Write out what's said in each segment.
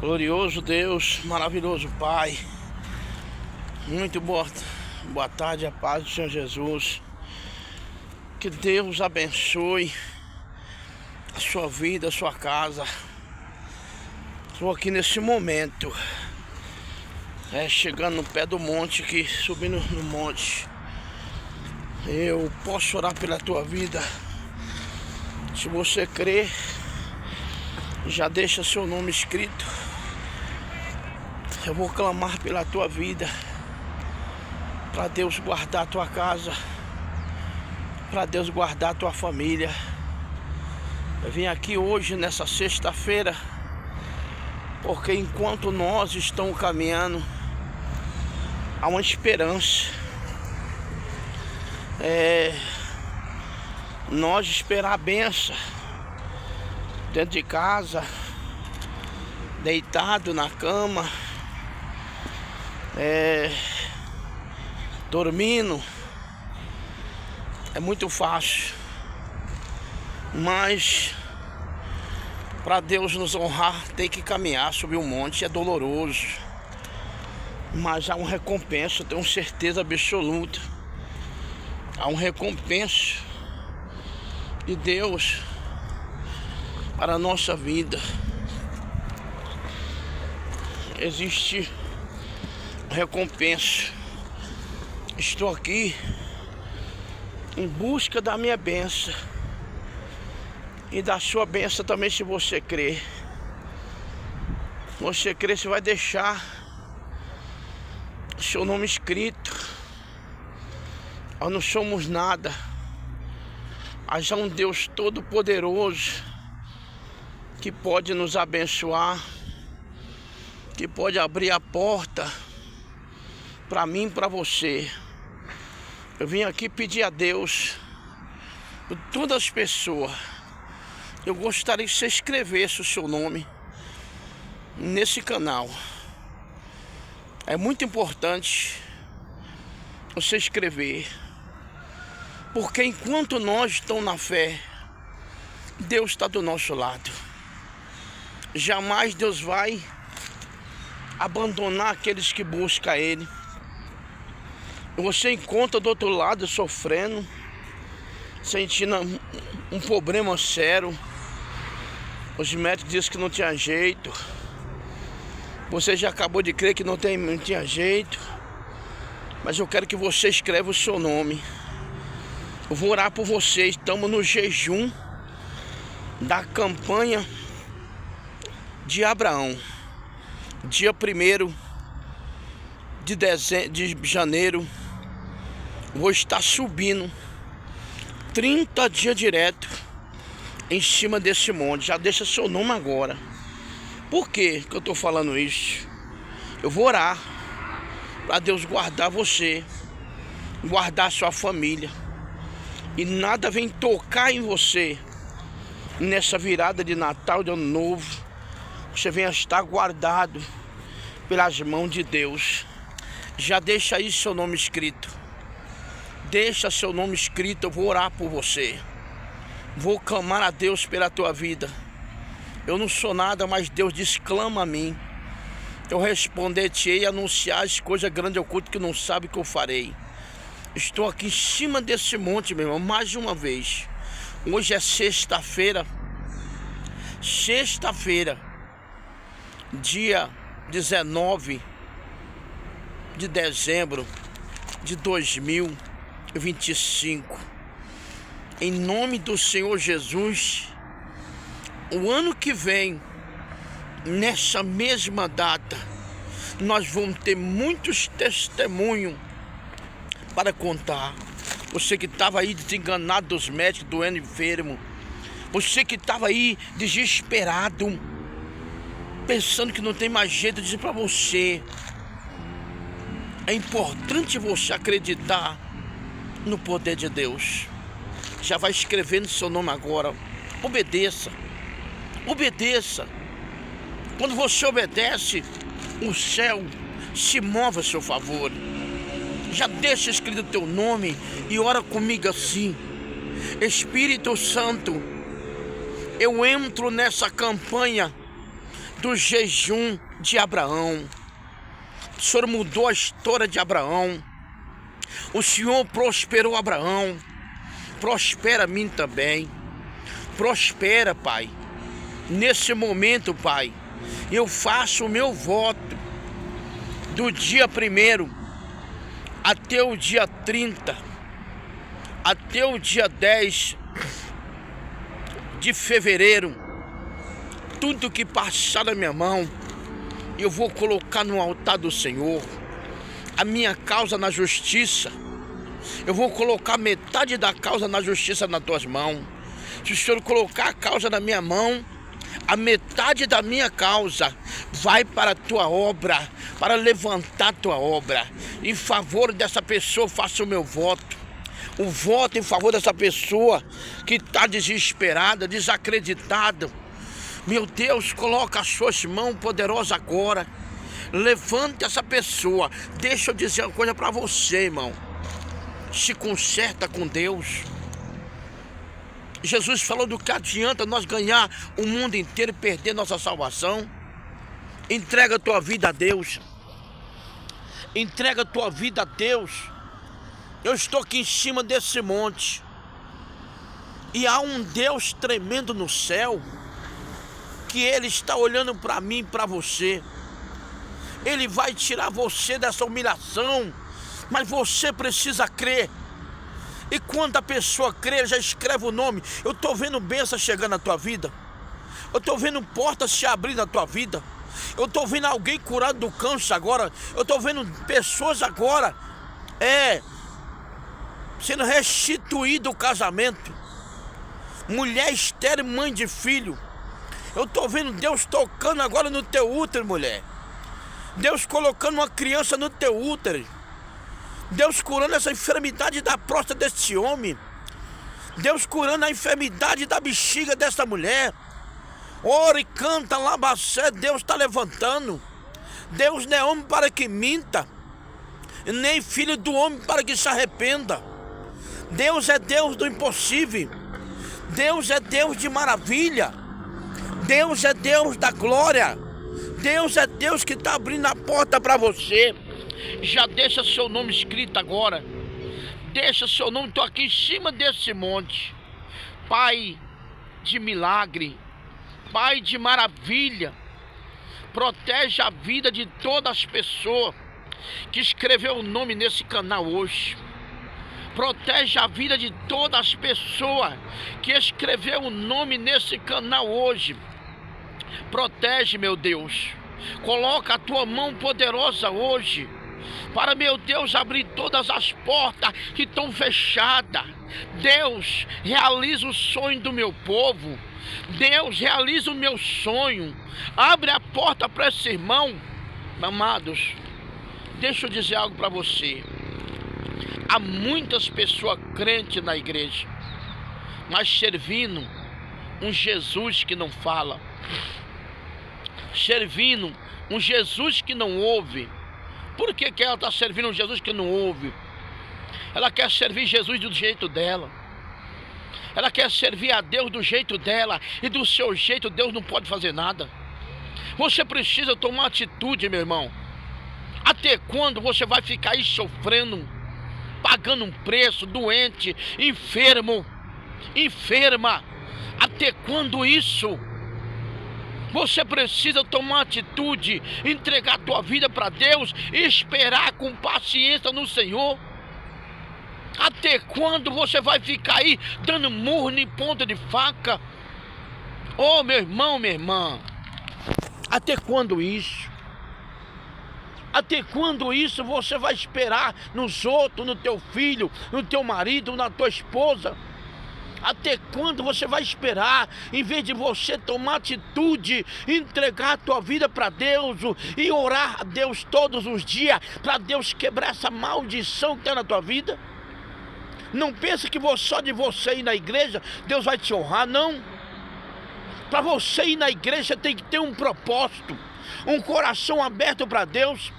Glorioso Deus, maravilhoso Pai, muito boa tarde, a paz do Senhor Jesus. Que Deus abençoe a sua vida, a sua casa. Estou aqui nesse momento, chegando no pé do monte, aqui, subindo no monte. Eu posso orar pela tua vida. Se você crer, já deixa seu nome escrito. Eu vou clamar pela tua vida, para Deus guardar a tua casa, para Deus guardar a tua família. Eu vim aqui hoje, nessa sexta-feira, porque enquanto nós estamos caminhando, há uma esperança. Nós esperar a benção dentro de casa, deitado na cama, dormindo, é muito fácil, mas para Deus nos honrar tem que caminhar sobre um monte. É doloroso, mas há uma recompensa, eu tenho certeza absoluta. Há uma recompensa de Deus para a nossa vida. Existe recompensa. Estou aqui em busca da minha bênção e da sua bênção também. Se você crer, você vai deixar o seu nome escrito. Nós não somos nada, mas há um Deus todo-poderoso que pode nos abençoar, que pode abrir a porta para mim e para você. Eu vim aqui pedir a Deus por todas as pessoas. Eu gostaria que você escrevesse o seu nome nesse canal. É muito importante você escrever, porque enquanto nós estamos na fé, Deus está do nosso lado. Jamais Deus vai abandonar aqueles que buscam Ele. Você encontra do outro lado sofrendo, sentindo um problema sério. Os médicos dizem que não tinha jeito. Você já acabou de crer que não tinha jeito. Mas eu quero que você escreva o seu nome. Eu vou orar por você. Estamos no jejum da campanha de Abraão. Dia 1º de janeiro, vou estar subindo 30 dias direto em cima desse monte. Já deixa seu nome agora. Por que eu estou falando isso? Eu vou orar para Deus guardar você, guardar sua família, e nada vem tocar em você nessa virada de Natal, de Ano Novo. Você venha estar guardado pelas mãos de Deus. Já deixa aí seu nome escrito. Deixa seu nome escrito. Eu vou orar por você. Vou clamar a Deus pela tua vida. Eu não sou nada, mas Deus diz: clama a mim. Eu responder-te-ei e anunciar as coisas grandes e ocultas que não sabe que eu farei. Estou aqui em cima desse monte, meu irmão, mais uma vez. Hoje é sexta-feira. Dia 19 de dezembro de 2025. Em nome do Senhor Jesus, o ano que vem, nessa mesma data, nós vamos ter muitos testemunhos para contar. Você que estava aí desenganado dos médicos, doendo, enfermo. Você que estava aí desesperado, pensando que não tem mais jeito, de dizer para você: é importante você acreditar no poder de Deus. Já vai escrevendo seu nome agora. Obedeça. Obedeça. Quando você obedece, o céu se move a seu favor. Já deixa escrito o teu nome e ora comigo assim: Espírito Santo, eu entro nessa campanha do jejum de Abraão. O Senhor mudou a história de Abraão. O Senhor prosperou Abraão. Prospera a mim também. Prospera, Pai. Nesse momento, Pai, eu faço o meu voto do dia 1º até o dia 30, até o dia 10 de fevereiro. Tudo que passar na minha mão, eu vou colocar no altar do Senhor. A minha causa na justiça, eu vou colocar metade da causa na justiça nas tuas mãos. Se o Senhor colocar a causa na minha mão, a metade da minha causa vai para a tua obra, para levantar a tua obra. Em favor dessa pessoa, faço o meu voto. O voto em favor dessa pessoa que está desesperada, desacreditada. Meu Deus, coloca as suas mãos poderosas agora. Levante essa pessoa. Deixa eu dizer uma coisa para você, irmão. Se conserta com Deus. Jesus falou do que adianta nós ganhar o mundo inteiro e perder nossa salvação. Entrega a tua vida a Deus. Entrega a tua vida a Deus. Eu estou aqui em cima desse monte. E há um Deus tremendo no céu, que Ele está olhando para mim e para você. Ele vai tirar você dessa humilhação, mas você precisa crer. E quando a pessoa crê, já escreve o nome. Eu estou vendo bênção chegando na tua vida. Eu estou vendo portas se abrir na tua vida. Eu estou vendo alguém curado do câncer agora. Eu estou vendo pessoas agora sendo restituído o casamento. Mulher estéril, mãe de filho. Eu estou vendo Deus tocando agora no teu útero, mulher. Deus colocando uma criança no teu útero. Deus curando essa enfermidade da próstata desse homem. Deus curando a enfermidade da bexiga dessa mulher. Ora e canta, labacé, Deus está levantando. Deus não é homem para que minta, nem filho do homem para que se arrependa. Deus é Deus do impossível. Deus é Deus de maravilha. Deus é Deus da glória. Deus é Deus que está abrindo a porta para você. Já deixa seu nome escrito agora. Deixa seu nome, estou aqui em cima desse monte. Pai de milagre, Pai de maravilha, protege a vida de todas as pessoas que escreveu o nome nesse canal hoje. Protege a vida de todas as pessoas que escreveu o nome nesse canal hoje. Protege, meu Deus. Coloca a tua mão poderosa hoje para, meu Deus, abrir todas as portas que estão fechadas. Deus, realiza o sonho do meu povo. Deus, realiza o meu sonho. Abre a porta para esse irmão. Amados, deixa eu dizer algo para você. Há muitas pessoas crentes na igreja, mas servindo um Jesus que não fala, servindo um Jesus que não ouve. Por que ela está servindo um Jesus que não ouve? Ela quer servir Jesus do jeito dela. Ela quer servir a Deus do jeito dela, e do seu jeito Deus não pode fazer nada. Você precisa tomar atitude, meu irmão. Até quando você vai ficar aí sofrendo, pagando um preço, doente, enfermo, enferma? Até quando isso? Você precisa tomar atitude, entregar a tua vida para Deus e esperar com paciência no Senhor. Até quando você vai ficar aí dando murro em ponta de faca? Oh, meu irmão, minha irmã, até quando isso? Até quando isso você vai esperar nos outros, no teu filho, no teu marido, na tua esposa? Até quando você vai esperar, em vez de você tomar atitude, entregar a tua vida para Deus e orar a Deus todos os dias, para Deus quebrar essa maldição que tem na tua vida? Não pense que só de você ir na igreja, Deus vai te honrar, não. Para você ir na igreja tem que ter um propósito, um coração aberto para Deus.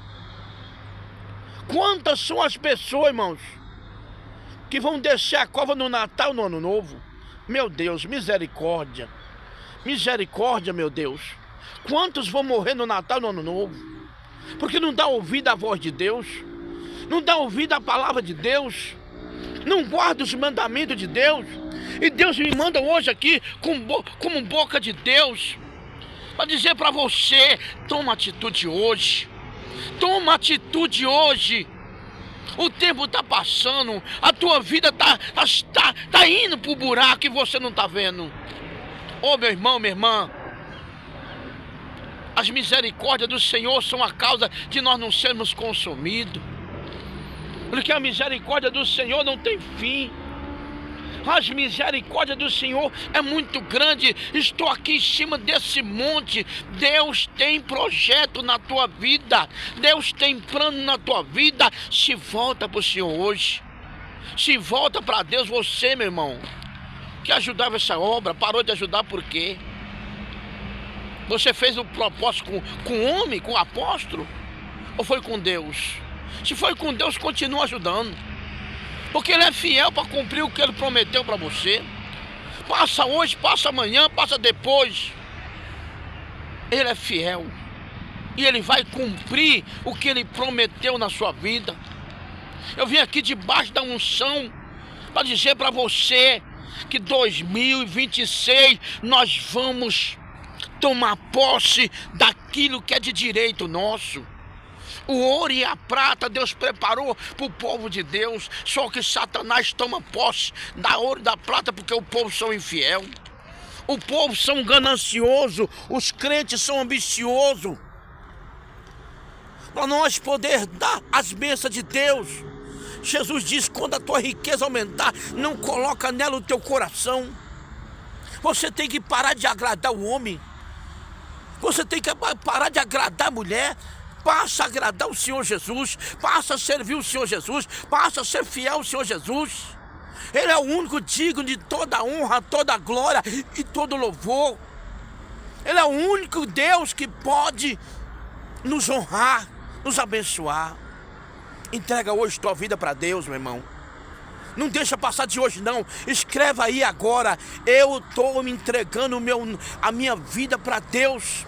Quantas são as pessoas, irmãos, que vão descer a cova no Natal, no Ano Novo? Meu Deus, misericórdia. Misericórdia, meu Deus. Quantos vão morrer no Natal e no Ano Novo? Porque não dá ouvido à voz de Deus, não dá ouvido à palavra de Deus, não guarda os mandamentos de Deus. E Deus me manda hoje aqui como boca de Deus para dizer para você: toma atitude hoje, toma atitude hoje. O tempo está passando, a tua vida tá indo para o buraco e você não está vendo. Ô meu irmão, minha irmã, as misericórdias do Senhor são a causa de nós não sermos consumidos. Porque a misericórdia do Senhor não tem fim. As misericórdias do Senhor é muito grande. Estou aqui em cima desse monte. Deus tem projeto na tua vida. Deus tem plano na tua vida. Se volta para o Senhor hoje. Se volta para Deus. Você, meu irmão, que ajudava essa obra, parou de ajudar por quê? Você fez o propósito com o homem, com o apóstolo? Ou foi com Deus? Se foi com Deus, continua ajudando. Porque Ele é fiel para cumprir o que Ele prometeu para você. Passa hoje, passa amanhã, passa depois. Ele é fiel. E Ele vai cumprir o que Ele prometeu na sua vida. Eu vim aqui debaixo da unção para dizer para você que 2026 nós vamos tomar posse daquilo que é de direito nosso. O ouro e a prata Deus preparou para o povo de Deus. Só que Satanás toma posse da ouro e da prata porque o povo são infiel. O povo são ganancioso. Os crentes são ambiciosos. Para nós poder dar as bênçãos de Deus, Jesus diz: quando a tua riqueza aumentar, não coloca nela o teu coração. Você tem que parar de agradar o homem. Você tem que parar de agradar a mulher. Passa a agradar o Senhor Jesus, passa a servir o Senhor Jesus, passa a ser fiel ao Senhor Jesus. Ele é o único digno de toda honra, toda glória e todo louvor. Ele é o único Deus que pode nos honrar, nos abençoar. Entrega hoje tua vida para Deus, meu irmão. Não deixa passar de hoje não. Escreva aí agora: eu estou me entregando a minha vida para Deus.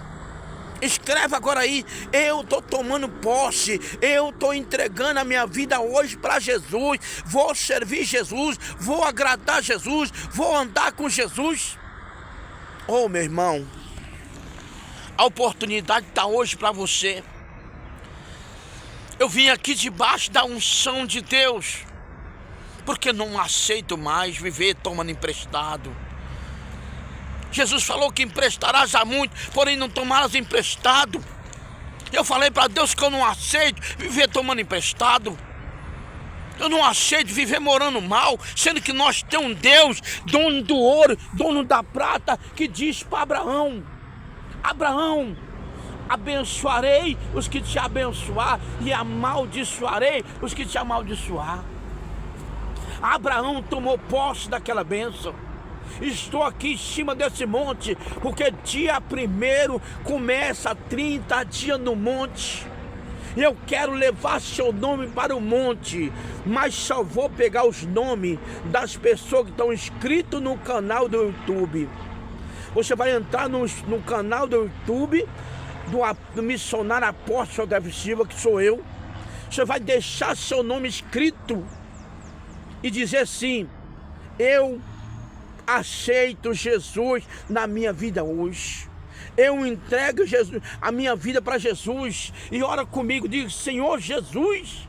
Escreve agora aí: eu estou tomando posse, eu estou entregando a minha vida hoje para Jesus. Vou servir Jesus, vou agradar Jesus, vou andar com Jesus. Oh, meu irmão, a oportunidade está hoje para você. Eu vim aqui debaixo da unção de Deus, porque não aceito mais viver tomando emprestado. Jesus falou que emprestarás a muito, porém não tomarás emprestado. Eu falei para Deus que eu não aceito viver tomando emprestado. Eu não aceito viver morando mal, sendo que nós temos um Deus, dono do ouro, dono da prata, que diz para Abraão: Abraão, abençoarei os que te abençoar e amaldiçoarei os que te amaldiçoar. Abraão tomou posse daquela bênção. Estou aqui em cima desse monte, porque dia 1º começa 30 dias no monte. Eu quero levar seu nome para o monte, mas só vou pegar os nomes das pessoas que estão inscritas no canal do YouTube. Você vai entrar no canal do YouTube do missionário apóstolo Davi Silva, que sou eu. Você vai deixar seu nome escrito e dizer assim: eu aceito Jesus na minha vida hoje. Eu entrego Jesus, a minha vida para Jesus. E ora comigo, diga: Senhor Jesus,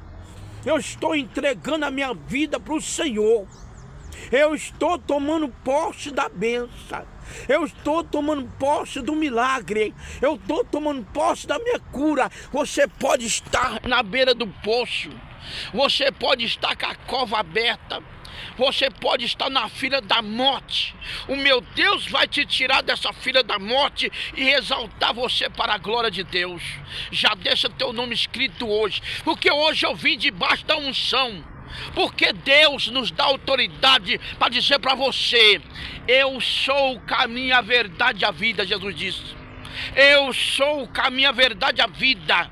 eu estou entregando a minha vida para o Senhor. Eu estou tomando posse da bênção. Eu estou tomando posse do milagre. Eu estou tomando posse da minha cura. Você pode estar na beira do poço. Você pode estar com a cova aberta. Você pode estar na fila da morte. O meu Deus vai te tirar dessa fila da morte e exaltar você para a glória de Deus. Já deixa teu nome escrito hoje, porque hoje eu vim debaixo da unção. Porque Deus nos dá autoridade para dizer para você: eu sou o caminho, a verdade e a vida. Jesus disse: eu sou o caminho, a verdade e a vida.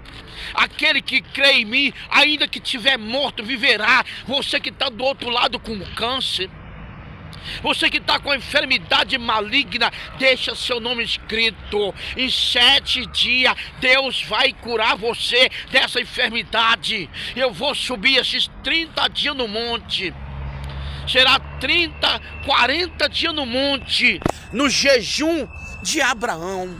Aquele que crê em mim, ainda que estiver morto, viverá. Você que está do outro lado com câncer, Você que está com enfermidade maligna, deixa seu nome escrito. Em 7 dias, Deus vai curar você dessa enfermidade. Eu vou subir esses 30 dias no monte. Será 30, 40 dias no monte, no jejum de Abraão.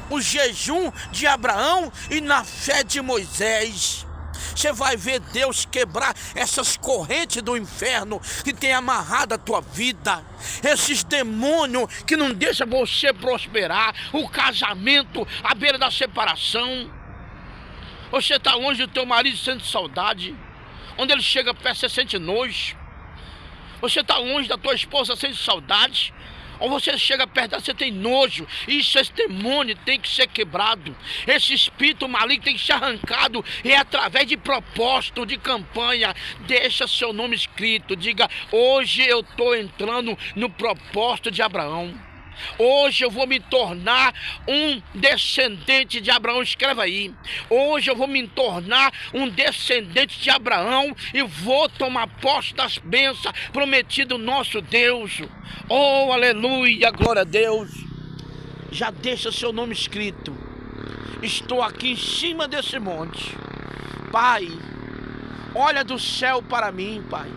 O jejum de Abraão e na fé de Moisés. Você vai ver Deus quebrar essas correntes do inferno que tem amarrado a tua vida. Esses demônios que não deixam você prosperar. O casamento à beira da separação. Você está longe do teu marido, sente saudade. Onde ele chega perto, você sente nojo. Você está longe da tua esposa, sente saudade. Ou você chega perto dela, você tem nojo. Isso, esse demônio tem que ser quebrado. Esse espírito maligno tem que ser arrancado. E é através de propósito, de campanha. Deixa seu nome escrito. Diga, hoje eu estou entrando no propósito de Abraão. Hoje eu vou me tornar um descendente de Abraão. Escreva aí. Hoje eu vou me tornar um descendente de Abraão e vou tomar posse das bênçãos prometidas do nosso Deus. Oh, aleluia, glória a Deus. Já deixa seu nome escrito. Estou aqui em cima desse monte. Pai, olha do céu para mim, Pai.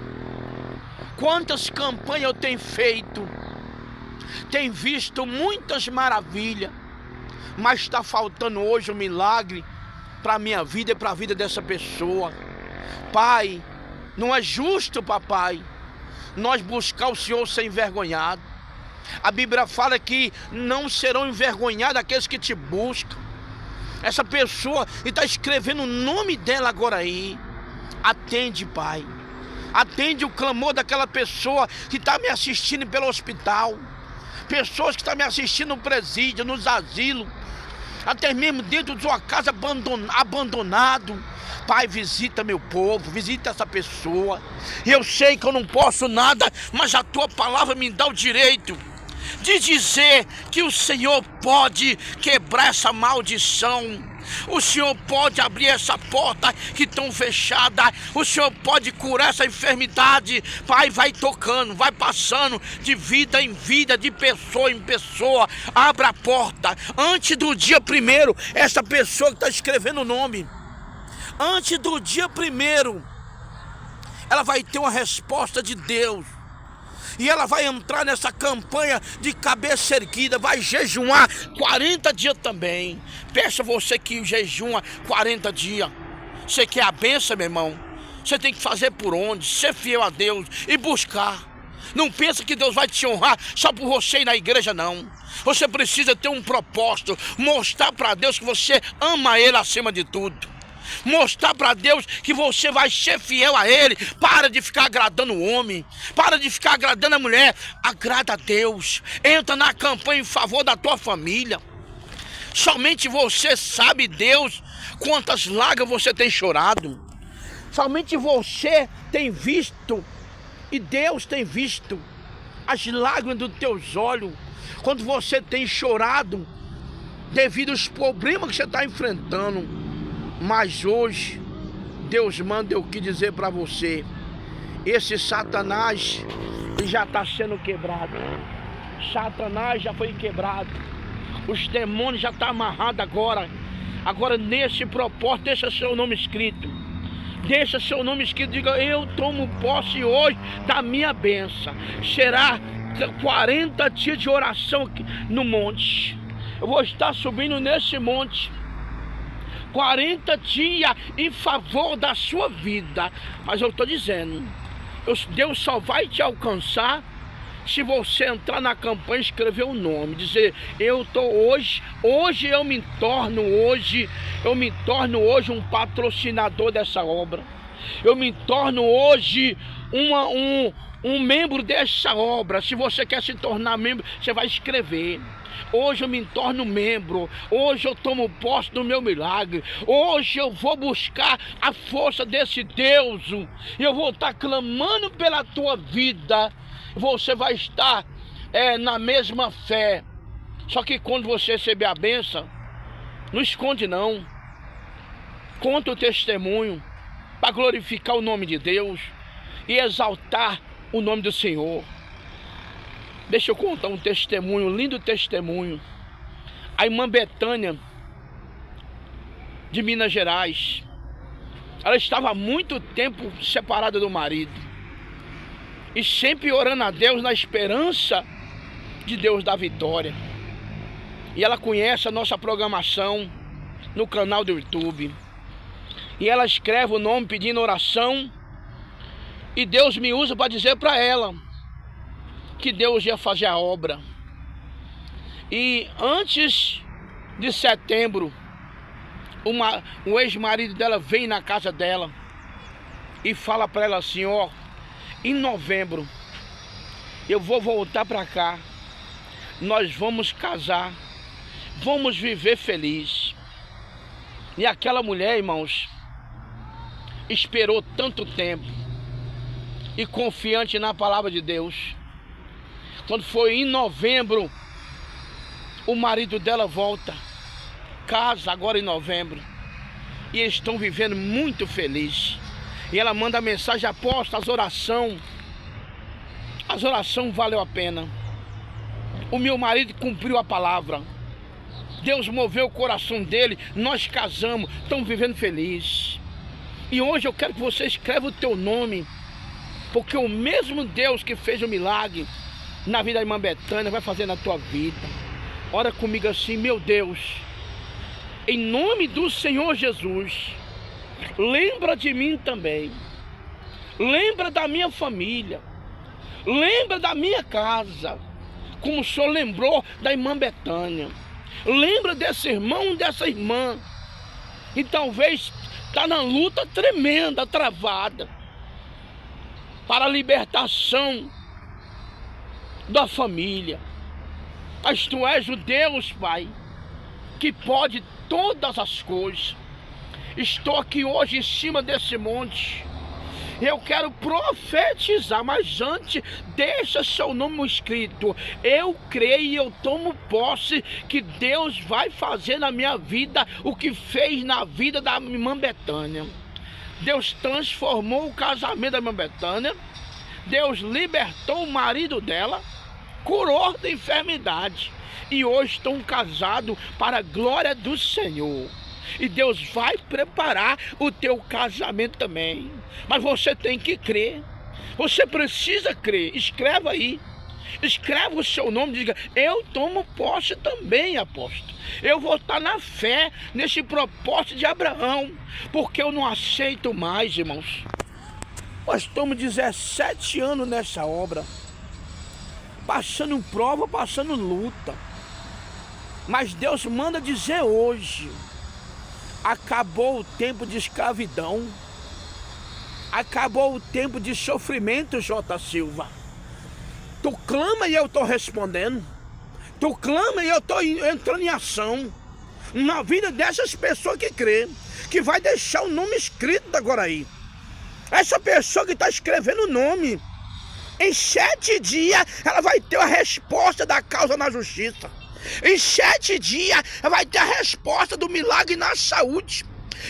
Quantas campanhas eu tenho feito. Tem visto muitas maravilhas, mas está faltando hoje um milagre para a minha vida e para a vida dessa pessoa. Pai, não é justo, papai, nós buscar o Senhor sem envergonhado. A Bíblia fala que não serão envergonhados aqueles que te buscam. Essa pessoa está escrevendo o nome dela agora aí. Atende, Pai. Atende o clamor daquela pessoa que está me assistindo pelo hospital. Pessoas que estão me assistindo no presídio, nos asilos, até mesmo dentro de sua casa abandonado. Pai, visita meu povo, visita essa pessoa. Eu sei que eu não posso nada, mas a tua palavra me dá o direito de dizer que o Senhor pode quebrar essa maldição. O Senhor pode abrir essa porta que estão fechada. O Senhor pode curar essa enfermidade. Pai, vai tocando, vai passando de vida em vida, de pessoa em pessoa. Abra a porta. Antes do dia 1º, essa pessoa que está escrevendo o nome, antes do dia 1º, ela vai ter uma resposta de Deus. E ela vai entrar nessa campanha de cabeça erguida, vai jejuar 40 dias também. Peça você que jejuma 40 dias. Você quer a bênção, meu irmão? Você tem que fazer por onde? Ser fiel a Deus e buscar. Não pensa que Deus vai te honrar só por você ir na igreja, não. Você precisa ter um propósito, mostrar para Deus que você ama Ele acima de tudo. Mostrar para Deus que você vai ser fiel a Ele. Para de ficar agradando o homem, para de ficar agradando a mulher. Agrada a Deus. Entra na campanha em favor da tua família. Somente você sabe, Deus, quantas lágrimas você tem chorado. Somente você tem visto, e Deus tem visto as lágrimas dos teus olhos, quando você tem chorado devido aos problemas que você está enfrentando. Mas hoje, Deus manda eu que dizer para você, esse Satanás já está sendo quebrado. Satanás já foi quebrado. Os demônios já estão amarrados agora. Agora nesse propósito, deixa seu nome escrito. Deixa seu nome escrito, diga, eu tomo posse hoje da minha bênção. Será 40 dias de oração aqui no monte. Eu vou estar subindo nesse monte 40 dias em favor da sua vida. Mas eu estou dizendo, Deus só vai te alcançar se você entrar na campanha e escrever o nome, dizer, eu estou hoje eu me torno hoje um patrocinador dessa obra. Eu me torno hoje um membro dessa obra. Se você quer se tornar membro, você vai escrever. Hoje eu me torno membro. Hoje eu tomo posse do meu milagre. Hoje eu vou buscar a força desse Deus. Eu vou estar clamando pela tua vida. Você vai estar na mesma fé. Só que quando você receber a bênção, não esconde não. Conta o testemunho para glorificar o nome de Deus e exaltar o nome do Senhor. Deixa eu contar um testemunho, um lindo testemunho. A irmã Betânia, de Minas Gerais, ela estava há muito tempo separada do marido. E sempre orando a Deus na esperança de Deus dar vitória. E ela conhece a nossa programação no canal do YouTube. E ela escreve o nome pedindo oração. E Deus me usa para dizer para ela que Deus ia fazer a obra. E antes de setembro, o ex-marido dela vem na casa dela e fala para ela assim: ó, em novembro eu vou voltar para cá, nós vamos casar, vamos viver feliz. E aquela mulher, irmãos, esperou tanto tempo e confiante na palavra de Deus. Quando foi em novembro, o marido dela volta, casa agora em novembro, e eles estão vivendo muito felizes. E ela manda mensagem: aposta, as orações valeu a pena. O meu marido cumpriu a palavra, Deus moveu o coração dele, nós casamos, estamos vivendo felizes. E hoje eu quero que você escreva o teu nome, porque o mesmo Deus que fez o milagre na vida da irmã Betânia vai fazer na tua vida. Ora comigo assim: meu Deus, em nome do Senhor Jesus, lembra de mim também, lembra da minha família, lembra da minha casa, como o Senhor lembrou da irmã Betânia. Lembra desse irmão, dessa irmã, e talvez está na luta tremenda, travada, para a libertação da família. Mas tu és o Deus, Pai, que pode todas as coisas. Estou aqui hoje em cima desse monte. Eu quero profetizar, mas antes, deixa seu nome escrito. Eu creio e eu tomo posse que Deus vai fazer na minha vida o que fez na vida da irmã Betânia. Deus transformou o casamento da irmã Betânia. Deus libertou o marido dela, curou da enfermidade, e hoje estão casados para a glória do Senhor. E Deus vai preparar o teu casamento também. Mas você tem que crer. Você precisa crer. Escreva aí. Escreva o seu nome. Diga: eu tomo posse também, apóstolo. Eu vou estar na fé, nesse propósito de Abraão. Porque eu não aceito mais, irmãos. Nós estamos 17 anos nessa obra, passando prova, passando luta. Mas Deus manda dizer hoje: acabou o tempo de escravidão. Acabou o tempo de sofrimento, J. Silva. Tu clama e eu estou respondendo. Tu clama e eu estou entrando em ação na vida dessas pessoas que crê, que vai deixar o nome escrito agora aí. Essa pessoa que está escrevendo o nome, em 7 dias ela vai ter a resposta da causa na justiça. Em 7 dias ela vai ter a resposta do milagre na saúde.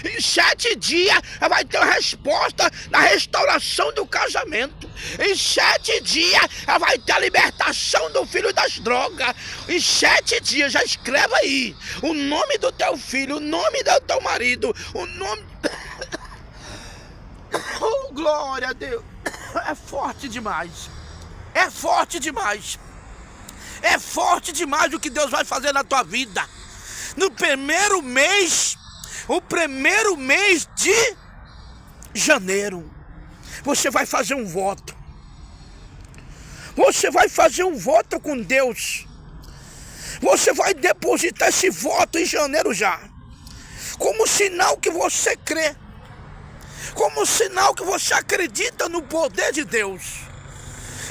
Em 7 dias ela vai ter a resposta na restauração do casamento. Em 7 dias ela vai ter a libertação do filho das drogas. Em 7 dias, já escreva aí o nome do teu filho, o nome do teu marido, o nome... Oh, glória a Deus. É forte demais. É forte demais. É forte demais o que Deus vai fazer na tua vida. No primeiro mês, o primeiro mês de janeiro, você vai fazer um voto. Você vai fazer um voto com Deus. Você vai depositar esse voto em janeiro já, como sinal que você crê, como sinal que você acredita no poder de Deus.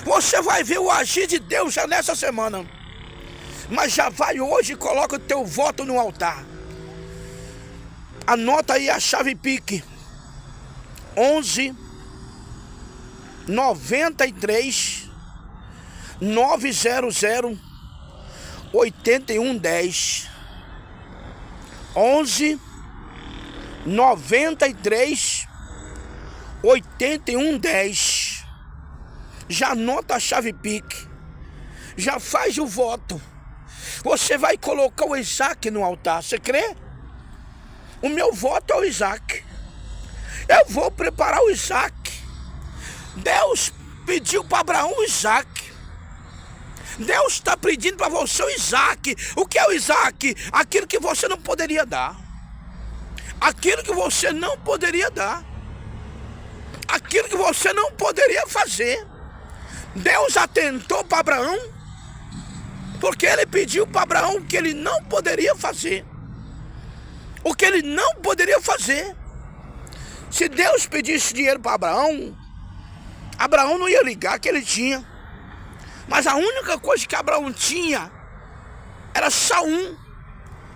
Você vai ver o agir de Deus já nessa semana. Mas já vai hoje e coloca o teu voto no altar. Anota aí a chave Pix: 11 93 900 8110. 11 93 8110. Já anota a chave Pix. já faz o voto. Você vai colocar o Isaac no altar, você crê? O meu voto é o Isaac. Eu vou preparar o Isaac. Deus pediu para Abraão o Isaac. Deus está pedindo para você o Isaac. O que é o Isaac? Aquilo que você não poderia dar. Aquilo que você não poderia dar. Aquilo que você não poderia fazer. Deus atentou para Abraão, porque ele pediu para Abraão o que ele não poderia fazer. O que ele não poderia fazer. Se Deus pedisse dinheiro para Abraão, Abraão não ia ligar que ele tinha. Mas a única coisa que Abraão tinha era só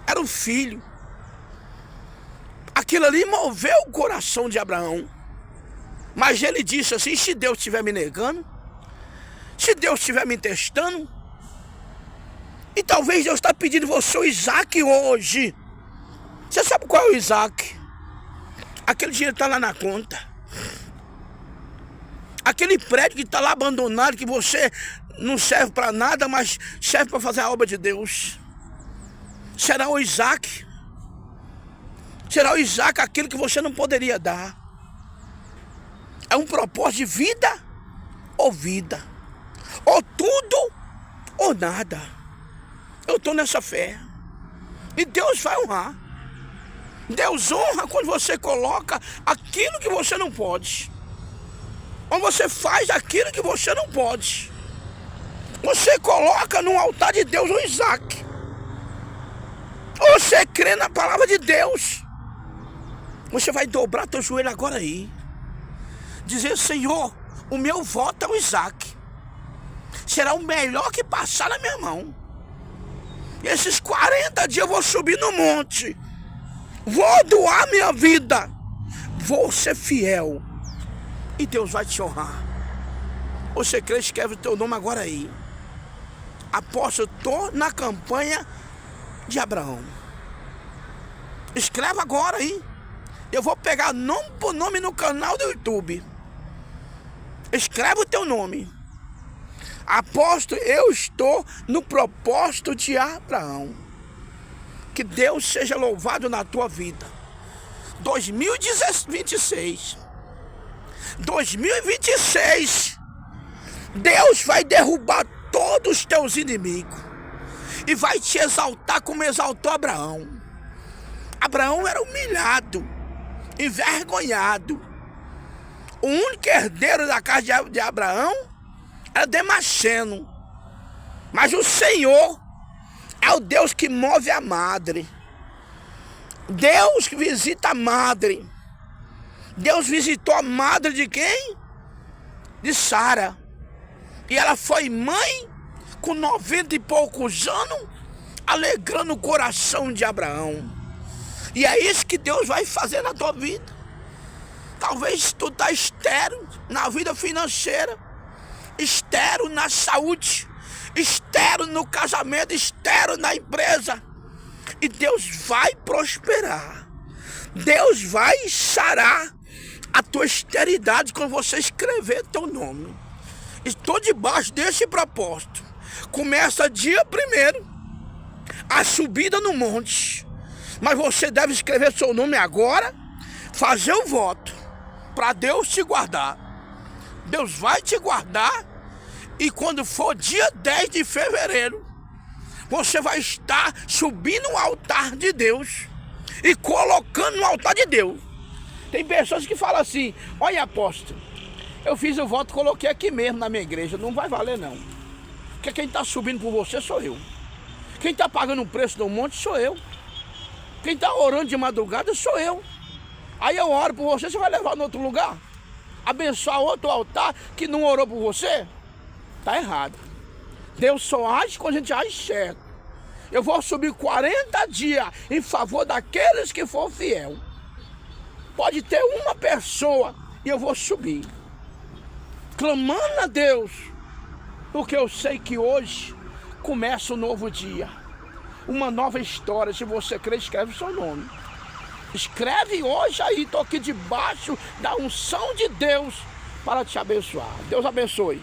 era o filho. Aquilo ali moveu o coração de Abraão. Mas ele disse assim: se Deus estiver me negando, se Deus estiver me testando, e talvez Deus está pedindo você o Isaac hoje. Você sabe qual é o Isaac? Aquele dinheiro está lá na conta. Aquele prédio que está lá abandonado, que você não serve para nada, mas serve para fazer a obra de Deus. Será o Isaac. Será o Isaac aquilo que você não poderia dar. É um propósito de vida ou vida. Ou tudo ou nada. Eu estou nessa fé. E Deus vai honrar. Deus honra quando você coloca aquilo que você não pode. Quando você faz aquilo que você não pode. Você coloca no altar de Deus o Isaac. Você crê na palavra de Deus. Você vai dobrar teu joelho agora aí. Dizer: Senhor, o meu voto é o Isaac. Será o melhor que passar na minha mão. E esses 40 dias eu vou subir no monte. Vou doar minha vida. Vou ser fiel. E Deus vai te honrar. Você crê? Escreve o teu nome agora aí. Apóstolo, estou na campanha de Abraão. Escreve agora aí. Eu vou pegar nome por nome no canal do YouTube. Escreve o teu nome. Apóstolo, eu estou no propósito de Abraão. Que Deus seja louvado na tua vida. 2026. Deus vai derrubar todos os teus inimigos. E vai te exaltar como exaltou Abraão. Abraão era humilhado, envergonhado. O único herdeiro da casa de Abraão era Damasceno. Mas o Senhor é o Deus que move a madre. Deus que visita a madre. Deus visitou a madre de quem? De Sara. E ela foi mãe com 90 e poucos anos, alegrando o coração de Abraão. E é isso que Deus vai fazer na tua vida. Talvez tu tá estéril na vida financeira, estéril na saúde, estéril no casamento, estéril na empresa. E Deus vai prosperar. Deus vai sarar a tua esterilidade quando você escrever teu nome. Estou debaixo desse propósito. Começa dia 1º a subida no monte. Mas você deve escrever seu nome agora, fazer o voto, para Deus te guardar. Deus vai te guardar. E quando for dia 10 de fevereiro, você vai estar subindo no altar de Deus e colocando no altar de Deus. Tem pessoas que falam assim: olha, apóstolo, eu fiz o voto, coloquei aqui mesmo na minha igreja. Não vai valer não. Porque quem está subindo por você sou eu. Quem está pagando o preço do monte sou eu. Quem está orando de madrugada sou eu. Aí eu oro por você, você vai levar no outro lugar? Abençoar outro altar que não orou por você? Está errado. Deus só age quando a gente age certo. Eu vou subir 40 dias em favor daqueles que for fiel. Pode ter uma pessoa e eu vou subir, clamando a Deus, porque eu sei que hoje começa um novo dia, uma nova história. Se você crê, escreve o seu nome. Escreve hoje aí, estou aqui debaixo da unção de Deus para te abençoar. Deus abençoe.